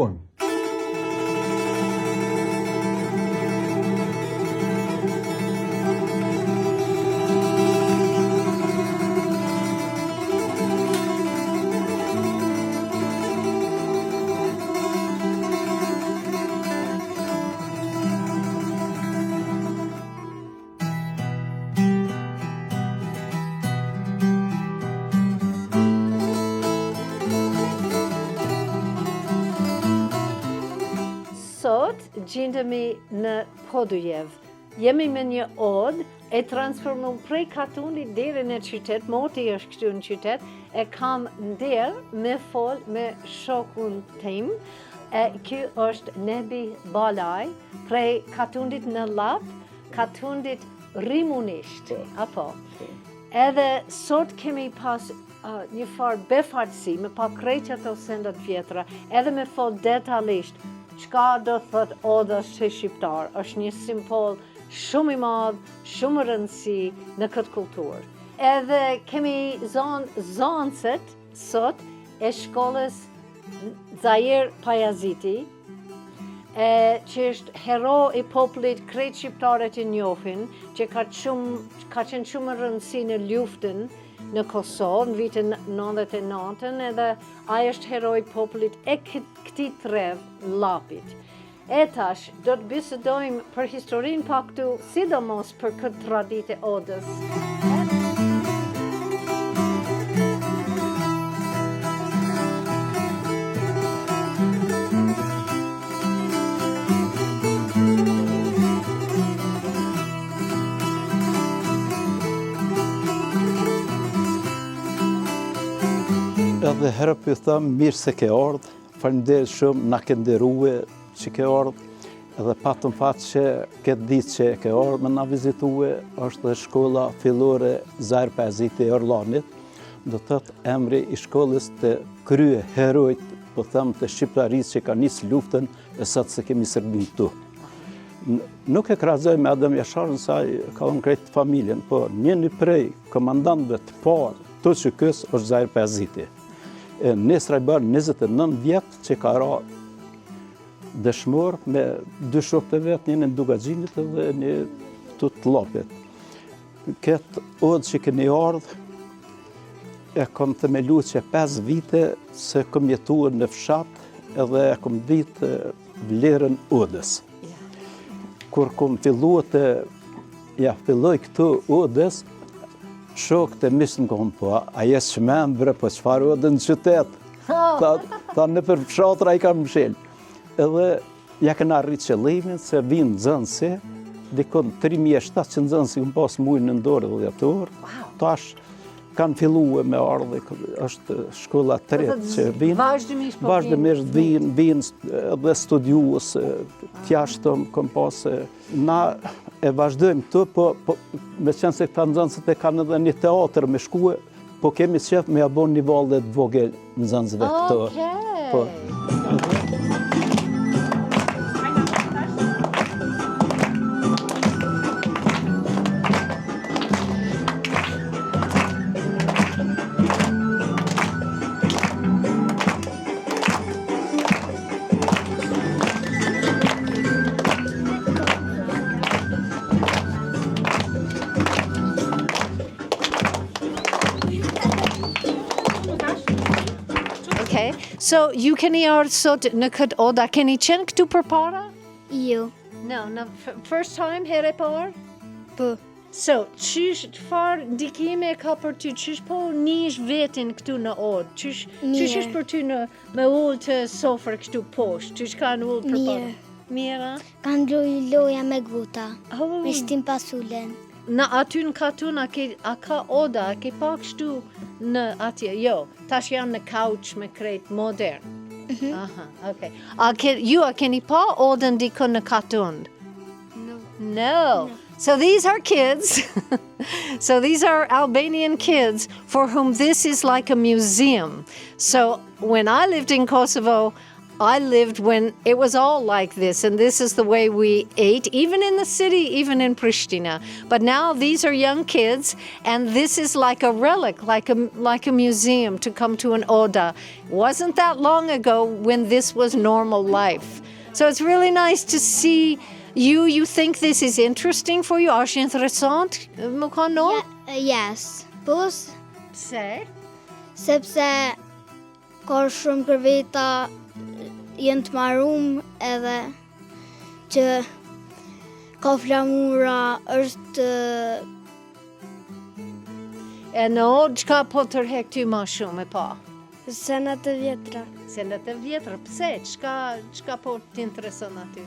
shkojmë. Sot gjendemi në Podujev. Jemi me një odë e transformuar prej katunit deri në qytet, moti është këtu në qytet, e kam nder me fol me shokun tim. Ky është Nebi Balaj, prej katundit në Lap, katundit rimunisht, apo. Edhe sot kemi pas një farë befartësi, me pa krejt ato sendat vjetra, edhe me fol detalisht. Çka do thot oda së shqiptar, është një simbol shumë i madh, shumë rëndësi në këtë kulturë. Edhe kemi zonëset sot e shkollës Zair Pajaziti, që është hero i popullit krejt shqiptarët e njohin, që ka qenë shumë rëndësi në luftën në Kosovë në vitin 99, edhe ai është hero i popullit e këtij trev Lapit. E tash, do të bisedojmë për historinë pak këtu, sidomos për këtë traditë e odës. Edhe herë për thëmë, mirë se ke ardhë, faleminderit shumë, na ke nderue që ke ardhë, edhe patëm fatë që këtë ditë që ke ardhë me na vizitue, është dhe shkolla fillore Zair Pajaziti e Orlanit, do thëtë emri i shkollës të krye herojt, po thëmë të shqiptarisë që ka nisë luftën e sot se kemi sërbim këtu. Nuk e krahasoj me Adem Jasharën, saj ka unë krejtë familjen, po njëni prej komandantëve të parë të që kësë është Zair Pajaziti. Nesra i bërë 29 vjetë që ka ra dëshmor me dy shokët e vetë, një në Dugaxhinit dhe një të Lapit. Këtë odë që keni ardhë, e kom themelu që 5 vite se kom jetuar në fshat edhe e kom ditë vlerën odës. Kur kom fillua filloj këtu odës, shokët e misë në kohën, po, a jesë shmembre, po qëfar odë në qytet? Ta në për fshatra i kam mshel. Edhe ja këna rritë qëllimin se vinë nxënësi, dikon 3700 nxënësi këmë pas mujnë në ndorë dhe dhjetor, tash kanë filluar me ardhe, është shkolla tretë që vinë. Vazhdimisht vinë edhe studiuës, tjashtëm, kom pas, na e vazhdojmë të, po me qenë se këta nxënësit e kanë edhe një teatr me shkue, po kemi qef me abon një valde të vogël nxënësve këto. So, ju keni ardhë sot në këtë oda, keni qenë këtu për para? Jo. No, first time, here parë? Po. So, çfarë ndikime ka për ty? Qysh po nish vetin këtu në odë? Qysh është për ty me ullë të sofrë këtu poshtë? Qysh ka në ullë për para? Mira? Kanë gjojë loja me guta, me shtim pasulen. Në aty në katun, a ka oda, a ke pa kështu në atje? Jo, tash janë në couch me krejt modern. Aha, okay. A keni pa odën dikon në katun? No. So these are kids, so these are Albanian kids for whom this is like a museum. So when I lived in Kosovo, I lived when it was all like this, and this is the way we ate, even in the city, even in Pristina. But now these are young kids, and this is like a relic, like a museum to come to an Oda. Wasn't that long ago when this was normal life. So it's really nice to see you think this is interesting for you? Është interesant, më kanë? Yes. Plus, Pse? sepse ka shumë kërveta jenë të marum edhe që ka flamura, është E në çka po tërhek ty më shumë e pa? senat të vjetra. Senat e vjetra, pse? Çka po t'intereson aty?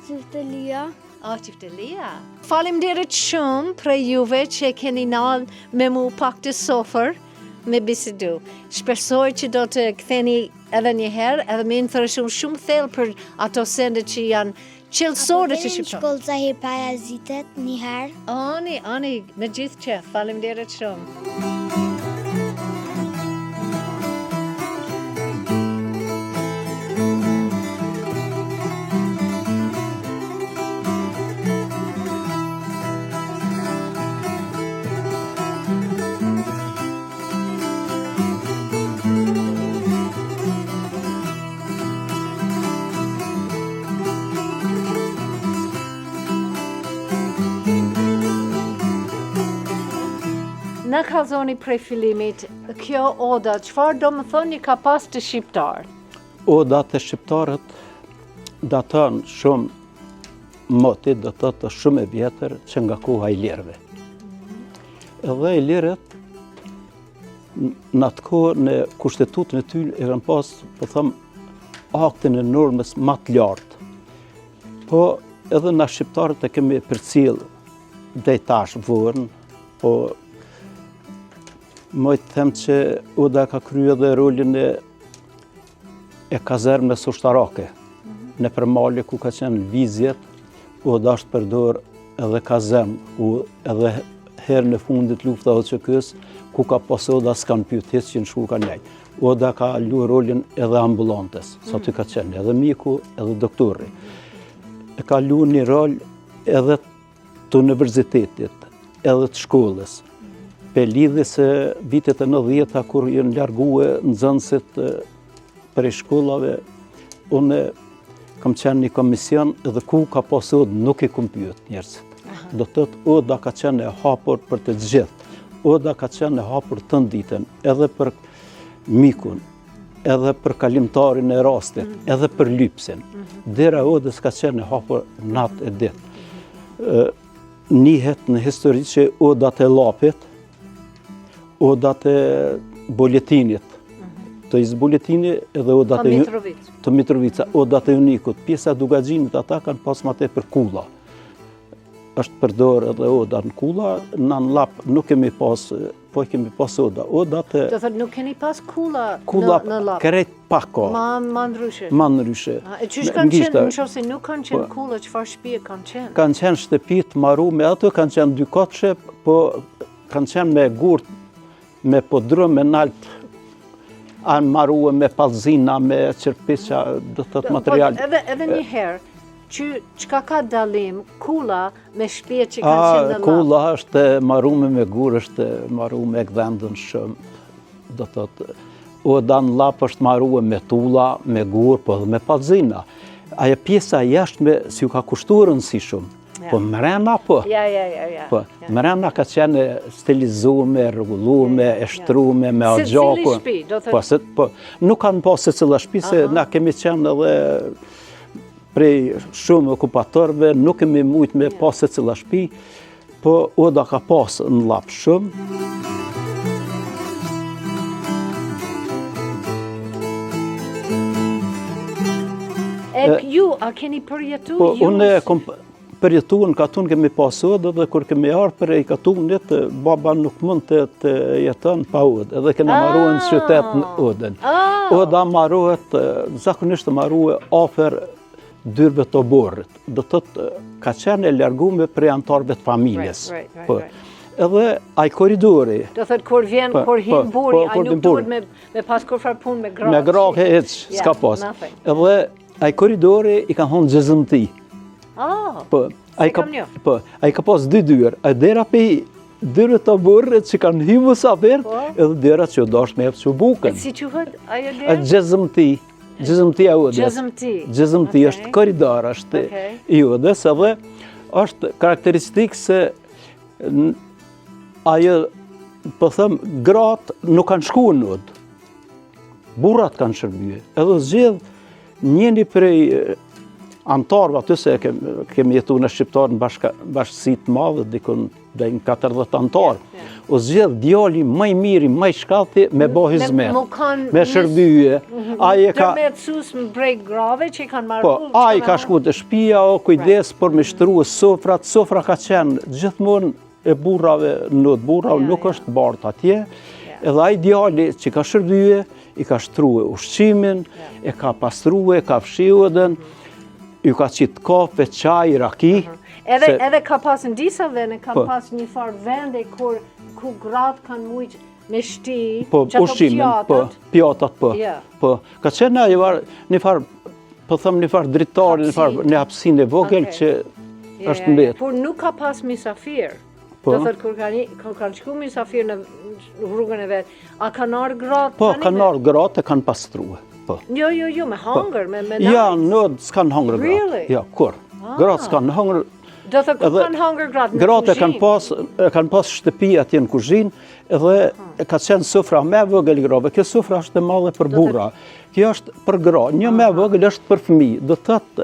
Qiftelia. Qiftelia. Faleminderit shumë për juve që keni nal me mu pak të sofër me bisedu. Shpresoj që do të ktheni edhe një herë, edhe më intereson shumë thellë për ato sende që janë qelësore të shqiptarë. Shkollë Zahir Parazitet një herë. Ani, me gjithë qef. Faleminderit shumë. Në kalzoni prej fillimit, kjo Oda, çfarë do më thoni ka pas të shqiptar? Oda të shqiptarët daton shumë moti, do të thotë shumë e vjetër që nga koha e Ilirëve. Edhe Ilirët në atë kohë në kushtetutën e tyre e kanë pas, po them, aktin e normës më të lartë. Po edhe na shqiptarët e kemi përcjell deri tash vorën, po më të them që Oda ka kryer edhe rolin e kazermës ushtarake. Në përmalje ku ka qenë lvizjet, Oda është përdor edhe kazermë, ku edhe herë në fundit lufta OÇK-s, ku ka pas Oda s'kan pyet hiç që në shku ka nejt. Oda ka luar rolin edhe ambulantes, sa ty ka qenë, edhe miku, edhe doktori. E ka luar një rol edhe të universitetit, edhe të shkollës. Pe lidhje se vitet e 90-ta kur janë largue nxënësit prej shkollave, unë kam qenë një komision edhe ku ka pas Oda nuk i kom pyet njerëzit. Do të thotë Oda ka qenë e hapur për të gjithë. Oda ka qenë e hapur të ditën, edhe për mikun, edhe për kalimtarin e rastit, edhe për lypsin. Dera Odës ka qenë e hapur natë e ditë. Njihet në histori që Odat e Llapit, Odat e Boletinit, të Izboletini edhe Odat të Mitrovica, Odat e Unikut, pjesa Dugaxhinit, ata kanë pas më tepër kulla. Është përdor edhe Oda në kulla, në Llap nuk kemi pas, po kemi pas Oda. Odat e... Do thotë nuk keni pas kulla në Llap? Krejt pak ka. Ma ndryshe? Ma ndryshe. E qysh kanë qenë, nëse nuk kanë qenë kulla, çfarë shtëpie kanë qenë? Kanë qenë shtëpi të marrume, ato kanë qenë dy kotëshe, po kanë qenë me gurt, me podrum, me nalt, anë marrue me pallzina, me qërpisha, do të thotë material. Edhe një herë, çka ka dallim kulla me shtëpie që kanë qenë në Llap? Kulla është marrume me gur, është marrume e gdhendën shumë, do të thotë. Oda në Llap është marrue me tulla, me gur, po edhe me pallzina. Ajo pjesa jashtme si u ka kushtuar rëndësi shumë. Po mrena po. Ja. Po, mrena ka qenë stilizume, rregullume, e shtrume, me agjaku. Se cili shtëpi, do thotë? Po, nuk kanë pas secilla shtëpi, se na kemi qenë edhe prej shumë okupatorëve, nuk kemi mujt me pas secilla shtëpi, po Oda ka pas në Llap shumë. E ju, a keni përjetu? Po, unë përjetuar në Katun kemi pas Odë, dhe kur kemi ardhur për e Katunit, baba nuk mund të jeton pa Odë, edhe kena marruar në qytet në Odën. Oda marruhet, zakonisht marruhet afër dyrëve të oborrit. Do thotë ka qenë e larguar prej anëtarëve të familjes. Po. edhe ai korridori. Do thot kur vjen, kur hin buri, ai nuk duhet me pas kurfar punë me gra. Me gra s'ka pas. Edhe ai korridori i ka thonë xhezmti. Po, ai ka pas dy dyrë, ai dera pe dyrët të burrit që kanë hy musafir, edhe dyrat që dash me që bukën. Si quhet ajo derë? Xhezmti. Xhezmti e udhës. Xhezmti është korridor, është i udhës, edhe është karakteristikë se ajo, po them, gratë nuk kanë shku në udhë. Burrat kanë shërbye. Edhe zgjedh njëni prej antarëve aty se kemi jetu në Shqiptarë në bashkësi të madhe, dikun dhe në 40 antarë. O zgjedh djali më i miri, më i shkallti me bo hizmet, me shërbye. Dërmetësus më brej grave që i kanë marrë. Po, a i ka shku të shtëpia, kujdes për me shtru sofrat. Sofra ka qenë gjithmonë e burrave në burrave, nuk është bart atje. Edhe a i djali që ka shërbye, i ka shtruhe ushqimin, e ka pastruhe, ka fshiudën, ju ka qitë kafe, qaj, raki. Edhe ka pas në disa vende, ka pas një farë vende ku gratë kanë mujtë me shti, që ato pjatat. Pjatat, po. Ka qenë një farë, po thëmë një farë dritari, një hapsin e vogël që është mbetë. Por nuk ka pas misafir. Do thëtë kur kanë shku misafir në rrugën e vetë, a kanë arë gratë? Po, kanë arë gratë e kanë pastruhe. Jo, me hangër, me najtë. Ja, nëd s'kanë hangër gratë. Ja, kur? Gratë s'kanë hangër. Do thë ku kanë hangër gratë në gratë kanë pas shtëpi atje në kuzhinë, edhe ka qenë sofra me vogël grave. Kjo sofra është e madhe për burra. Kjo është për gra. Një me vogël është për fëmijë. Do thëtë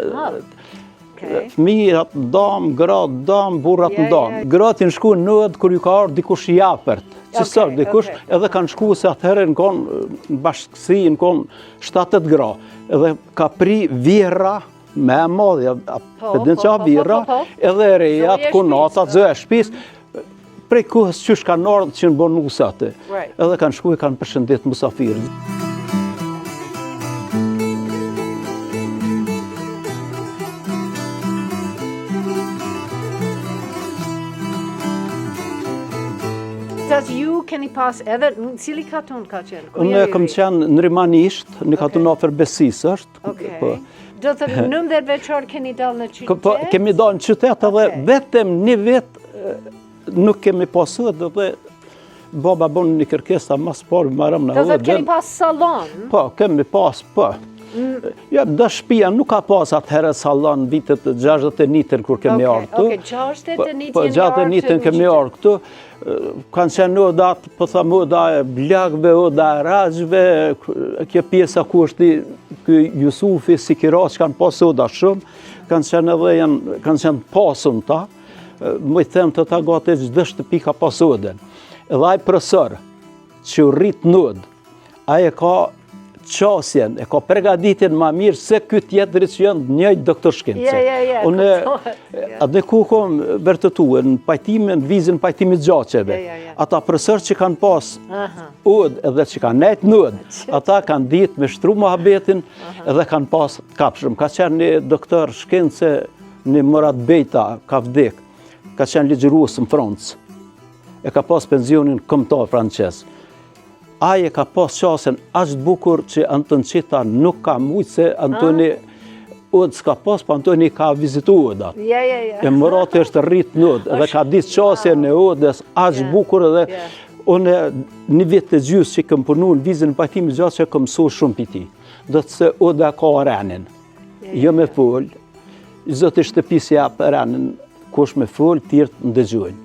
fëmijët në damë, gratë damë, burrat në damë. Gratë në shku në nëdë kër ju ka arë dikush japërt. Qësër, dikush edhe kanë shku se atëherë në konë në bashkësi, në konë 7-8 gra. Edhe ka pri vjera me e madhja, përdin që a vjera, edhe rejat, kunatat, zë e shpis, prej kuhës qysh kanë ardhë që në bonusate. Edhe kanë shku e kanë përshëndet musafirë. Tas ju keni pas edhe, cili katun ka qenë? Unë kam qenë në Rimanisht, në katun afer Besis është. Do të 19 veçor keni dalë në qytet? Kemi dalë në qytet edhe vetëm një vetë nuk kemi pasu dhe baba bon një kërkesa mas parë marëm në do të keni pas salon? Po, kemi pas, po. Ja, dhe shpia nuk ka pas atëherë salon vitet 61 kur kemi arë këtu. Oke, 61 Po, 61 kemi arë këtu. Kanë qenë odat, po thamë oda e blagve, oda e rajve, kjo pjesa ku është Jusufi, Sikira, që kanë pas oda shumë, kanë qenë edhe kanë qenë pasun ta, më i them të ta gati gjithë shtëpi ka pas oden. Edhe aj profesor që u rritë nëd, aj e ka qasjen, e ka pregaditjen ma mirë se këtë tjetërit që janë njëjtë doktor shkence. Unë, atë ku kom vërtëtue, në pajtimin, vizin pajtimit gjaqeve, ata profesor që kanë pas ud edhe që kanë nejtë nëd, ata kanë ditë me shtru mohabetin edhe kanë pas kapshëm. Ka qenë një doktor shkence, një Murat Bejta, ka vdek, ka qenë ligjërues në Francë, e ka pas pensionin kombëtar francez. Aje ka pas qasen ashtë bukur që Anton Qita nuk ka mujtë se Antoni Ud s'ka pas, pa Antoni ka vizitu Udat. E Murati është rritë në Ud, edhe ka ditë qasen e Udës ashtë bukur edhe unë një vit të gjysë që këm punu në vizin në pajtimi gjatë që këm mësu shumë piti. Do të se Uda ka renin, jo me full, zëtë shtëpisi japë renin, kush me full, tjertë në dëgjojnë.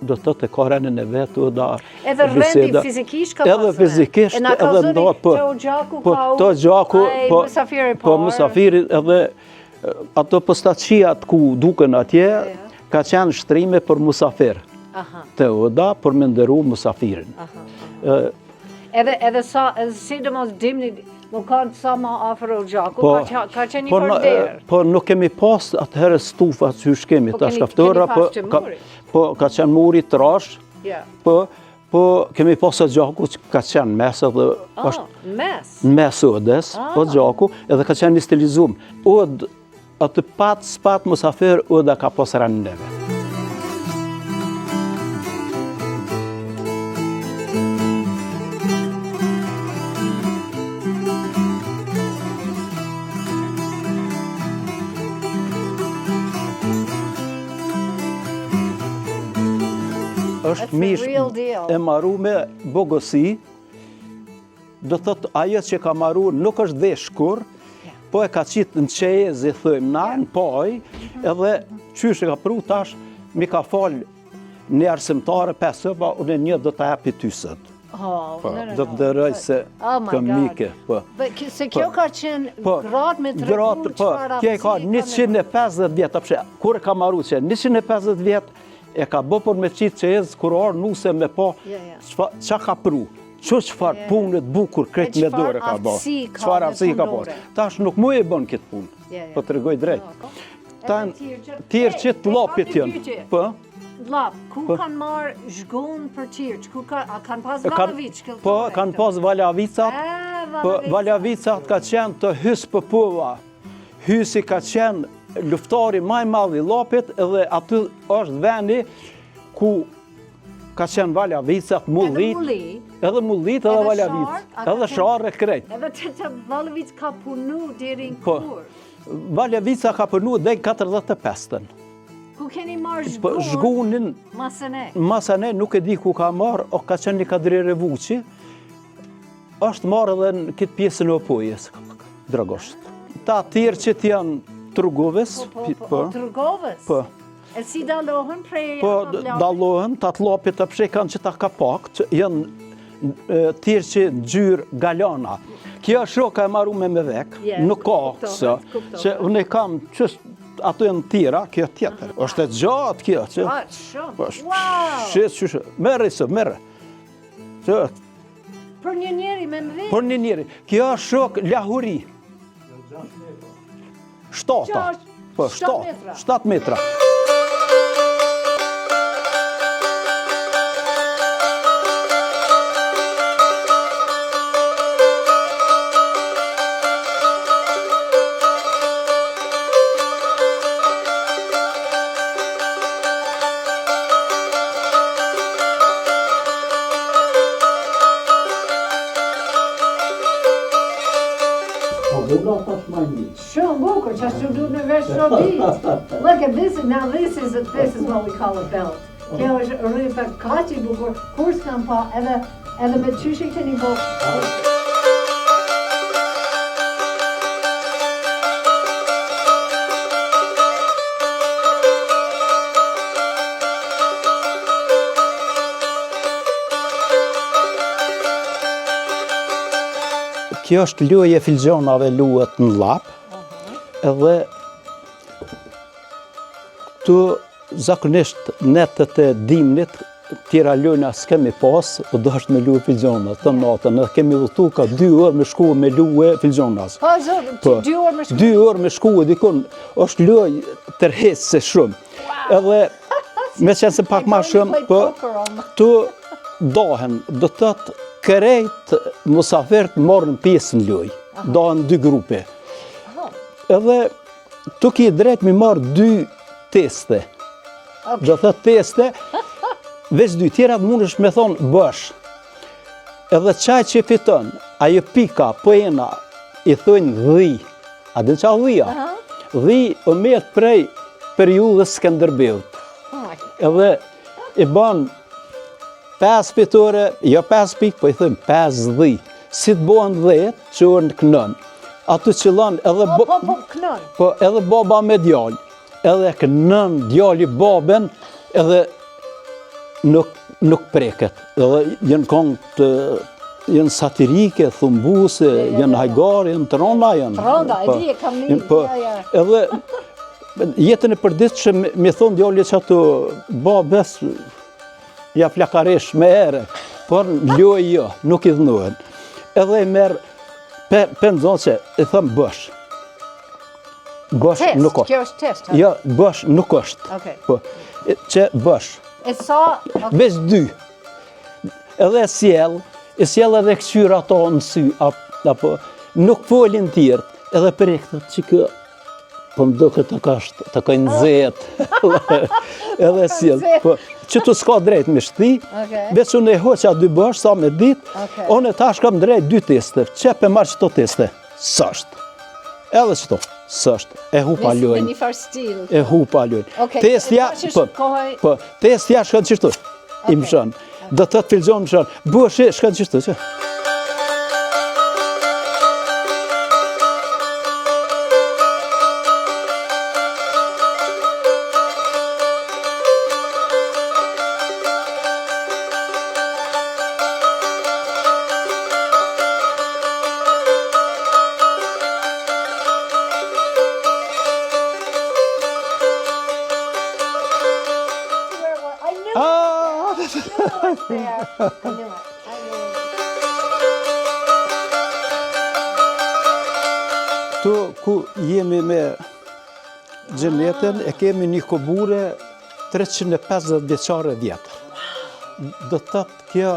Do të të ka renin e vetë, da edhe rendi fizikisht ka pasë? Edhe fizikisht, edhe do, po, to gjaku, po, musafiri, edhe ato postaqijat ku duken atje, ka qenë shtrime për musafir, të oda, për me ndëru musafirin. Edhe sa, sidomos dimni, më kanë sa ma afro gjaku, ka qenë një përderë? Po, nuk kemi pas atëherë stufa që shkemi, ta shkaftora, po, ka qenë muri të rash, po, kemi pasë gjaku që ka qenë mes edhe mes odes, po gjaku, edhe ka qenë një stilizum. Od, atë spat musafir, oda ka pasë ranë neve. është That's the mish real deal. e maru me bogosi, do thot ajo që ka maru nuk është vesh kur, po e ka qitë në qezi, thëjmë na, në poj, edhe qysh e ka pru tash, mi ka falë një arsimtare 5 pa, unë një do të hapi ty sët. Oh, Do të dërëj se Oh my këmike. Se kjo ka qenë gratë me të regu qëfar Kjo e ka 150 vjetë, apshe, kur e ka maru që 150 vjetë, e ka bë për me qitë që ezë kur orë nuse me po, qa ka pru, qëfar punët bukur kretë me dore ka bo. Qëfar aftësi ka bo. Tash nuk mu e bën këtë punë, po të regoj drejt. Tjerë qitë lopit jënë. Lap, ku kanë marë zhgonë për qirë? A kanë pas Valavic? Po, kanë pas Valavicat. Valavicat ka qenë të hysë pëpova. Hysi ka qenë luftari maj madhi Lapit, edhe aty është vendi ku ka qenë Valavicat, Mullit, edhe Mullit edhe Valavic, edhe Sharë e krejt. Edhe të Valavic ka punu deri në kur? Valavica ka punu dhe 45-ën. Ku keni marrë zhgunin? Masane nuk e di ku ka marrë, o ka qenë një Kadri Revuqi, është marrë edhe në këtë pjesën e opojës, Dragosht. Ta tjerë që t'janë Trugovës. Trugovës? Po. E si dalohen prej? Po, dalohen, ta të lopit të pshe kanë që ta ka pak, që janë tjerë që gjyrë Galana. Kjo shoka e maru me vek, nuk ka kësë, që unë e kam qështë, ato janë tjera, kjo tjetër. Është e gjatë kjo, që? Wow! Shqe, merë isë, merë. Për një njeri me më Për një njeri. Kjo është shok lahuri. 7 metra. Shumë bukur, që ashtu duhet me vesh shumë ditë. Look at this, now this is what we call a belt. Kjo është rripa kaqi bukur, kur s'kam pa, edhe me qyshe keni po. Kjo është luaje filxonave luet në lap, edhe tu zakonisht netët e dimnit, tjera lujna s'kemi pas, o do është me lue filxonat të natën, edhe kemi dhëtu ka 2 orë me shku me lue filxonas. 2 orë me shku? 2 orë me shku, dikun, është luaj tërhes se shumë. Edhe, me qenë se pak ma shumë, tu dohen, do tëtë kërejt musafert morën pjesë në luaj, dohen 2 grupe. Edhe, tu ki drejt mi marë 2 teste. Do thëtë teste, veç 2 tjera mund është me thonë bësh. Edhe qaj që fiton, ajo pika, pojena, i thënë dhi. A din qa dhia? Dhi o metë prej periudhës Skënderbeut. Edhe i banë 5 fitore, jo 5 pikë, po i thëmë 5 dhi. Si të bohen 10, që orë në kënën. Aty qëllon edhe... kënën? Po, edhe baba me djallë. Edhe kënën djalli baben, edhe nuk preket. Edhe jenë kongë të... jenë satirike, thumbuse, jenë hajgare, jenë trona, jenë... Trona, e di e kam një... Edhe jetën e përdit që me thonë djalli që ato babes... ja flakaresh me ere, por loj jo, nuk i dhënohen. Edhe i merë, pëndzon që i thëmë bësh. Bësh nuk është. Kjo është test, ha? Jo, bësh nuk është. Po, që bësh. E sa... Veç 2. Edhe e sjell edhe këqyra ato në sy, apo, nuk folin tjertë, edhe për e këtë që kë, po më do këtë të ka nëzet, edhe sjell. Që të s'ka drejt me shti, veç unë e hoqa 2 bësh, sa me dit, unë e tash kam drejt 2 teste, që pe marrë qëto teste, sështë. Edhe qëto, sështë, e hupa lojnë. Me një farë stil. E hupa lojnë. Testja shkën qështu. i mshon. Do të filxon mshon. Bua shka gjithë që. Këtu ku jemi me Gjenetën, e kemi një kobure 350 vjeçare vjetër. Do të thotë kjo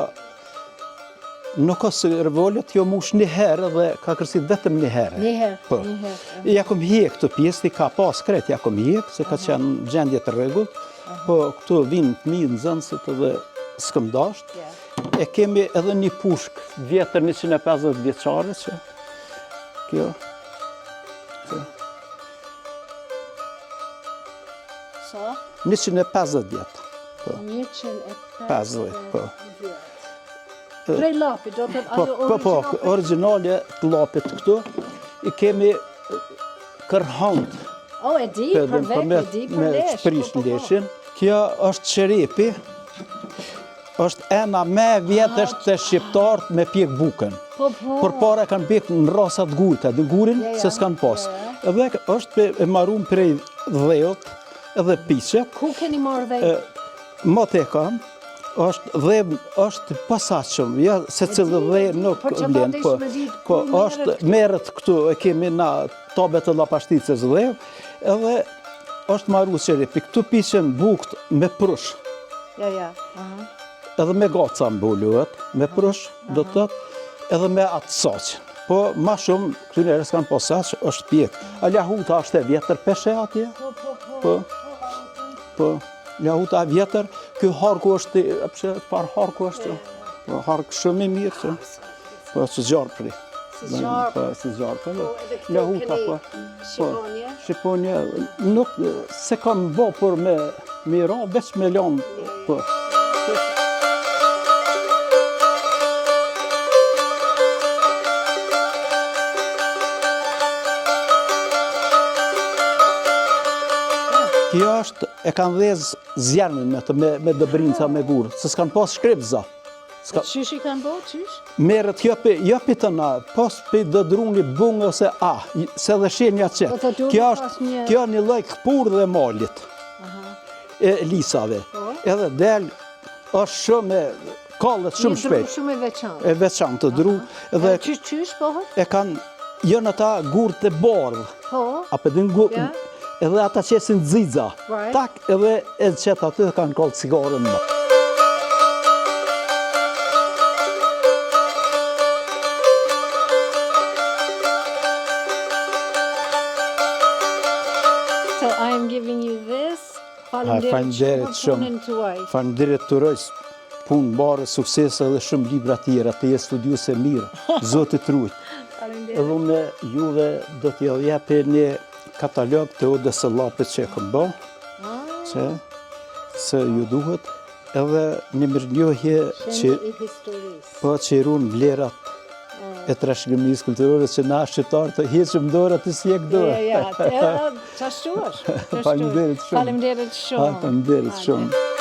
nuk ka se revolet, kjo mush një herë dhe ka kërcit vetëm një herë. Një herë, Po. një herë. Ja kom hjek këtë pjesë, ka pas kret, ja kom hjek, se ka qenë gjendje të rregullt, po këtu vinë fëmijë nxënësit dhe s'këm dasht. E kemi edhe një pushk vjetër 150 vjeçare që kjo. Sa? 150 vjetë. Po. 150 po. Prej lapi, do të ajo Po, originale të lapit këtu, i kemi kërhant. O, e di, për vetë, e di, për Me lesh. shprish leshin. Kjo është qerepi, është ena me vjetër të shqiptarët me pjek bukën. Po. Për para kanë pjek në rasat gurta, dhe gurin se s'kanë pas. Edhe është e marum prej dheut edhe pishe. Ku keni marrë dhe? Mote kam, është pasachëm, ja se cilë dhe nuk vlen, po është merët këtu, e kemi na tabet e lapashticës dhe, edhe është maru qerepi, këtu pishen bukt me prush, Ja. edhe me gaca mbulluhet, me prush, do të tëtë, edhe me atë saqën. Po, ma shumë, këtu njerës kanë pasach, është pjek. A lahuta është e vjetër peshe atje? Po. Lahuta vjetër, kjo harku është, parë harku është, harku shumë i mirë që, po që zjarë pri. Si zjarë? Po, si zjarë pri. Edhe këtu Lahuta, po. Shqiponje? Shqiponje, nuk, se kam bo për me ra, veç me lanë, po. Kjo është, e kanë dhezë zjarmin me dëbrinca me gurë, se s'kanë pas shkripza. Qysh i kanë bo, qysh? Merët jopi të na, pas për dëdruni bungë ose se dhe shenja që. Kjo një loj këpur dhe malit, e lisave. Edhe del është shumë, kallet shumë shpejt. Një dru shumë e veçantë. E veçantë të dru. Qysh pohët? E kanë, jënë ata gurë të bardhë. Po. Apo dhe gurë. Edhe ata qesin ziza, tak edhe edhe qëtë aty dhe kanë kallë cigarën më. So I am giving you this. Falenderit shumë. Falenderit të rëjs, punë barë, suksese dhe shumë libra tjera, të je studiu se mirë, Zotit rujt. Edhe unë juve do t'ja jepe një katalog të odës e lapit që e këm bo, që se ju duhet, edhe një mirënjohje që i runë vlerat e trashëgimisë kulturore që na shqiptarë të heqëm dorë të si e këdorë. Ja, qashtu është. Faleminderit shumë. Faleminderit shumë. Faleminderit shumë.